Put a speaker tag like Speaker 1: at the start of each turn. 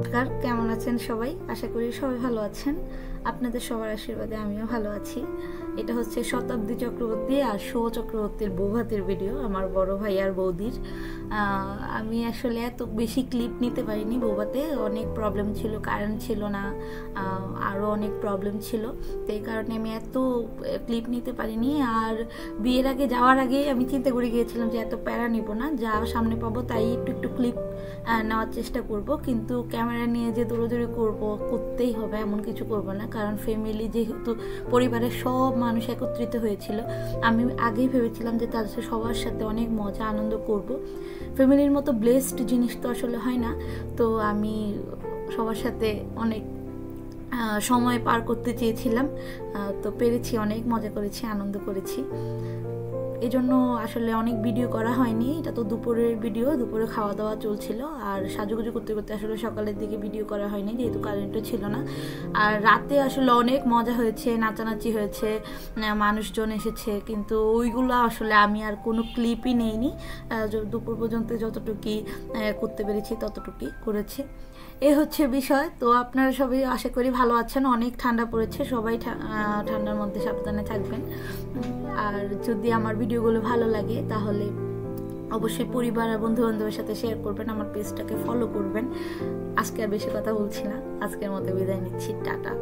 Speaker 1: নমস্কার, কেমন আছেন সবাই? আশা করি সবাই ভালো আছেন। আপনাদের সবার আশীর্বাদে আমিও ভালো আছি। এটা হচ্ছে শতাব্দী চক্রবর্তী আর শো চক্রবর্তীর বৌভাতের ভিডিও, আমার বড় ভাই আর বৌদির। আমি আসলে এত বেশি ক্লিপ নিতে পারিনি বৌভাতে, অনেক প্রবলেম ছিল, কারেন্ট ছিল না, আরও অনেক প্রবলেম ছিল। তো এই কারণে আমি এত ক্লিপ নিতে পারিনি। আর বিয়ের আগে যাওয়ার আগেই আমি চিন্তা করে গিয়েছিলাম যে এত প্যারা নিব না, যা সামনে পাবো তাই একটু ক্লিপ নেওয়ার চেষ্টা করব, কিন্তু ক্যামেরা নিয়ে যে দৌড়াদৌড়ি করতেই হবে এমন কিছু করব না, কারণ ফ্যামিলি যেহেতু পরিবারের সব মানুষ একত্রিত হয়েছিল, আমি আগেই ভেবেছিলাম যে তাদের সবার সাথে অনেক মজা আনন্দ করব। ফ্যামিলির মতো ব্লেসড জিনিস তো আসলে হয় না, তো আমি সবার সাথে অনেক সময় পার করতে চেয়েছিলাম, তো পেরেছি, অনেক মজা করেছি, আনন্দ করেছি। এজন্য আসলে অনেক ভিডিও করা হয়নি। এটা তো দুপুরের ভিডিও, দুপুরে খাওয়া দাওয়া চলছিল, আর সাজুগুজু করতে করতে আসলে সকালের দিকে ভিডিও করা হয়নি, যেহেতু কারেন্টও ছিল না। আর রাতে আসলে অনেক মজা হয়েছে, নাচানাচি হয়েছে, মানুষজন এসেছে, কিন্তু ওইগুলো আসলে আমি আর কোনো ক্লিপই নেইনি। দুপুর পর্যন্ত যতটুকুই করতে পেরেছি ততটুকুই করেছি। এ হচ্ছে বিষয়। তো আপনারা সবাই আশা করি ভালো আছেন। অনেক ঠান্ডা পড়েছে, সবাই ঠান্ডার মধ্যে সাবধানে থাকবেন। আর যদি আমার ভিডিওগুলো ভালো লাগে তাহলে অবশ্যই পরিবার আর বন্ধু বান্ধবের সাথে শেয়ার করবেন, আমার পেজটাকে ফলো করবেন। আজকে আর বেশি কথা বলছি না, আজকের মতো বিদায় নিচ্ছি, টাটা।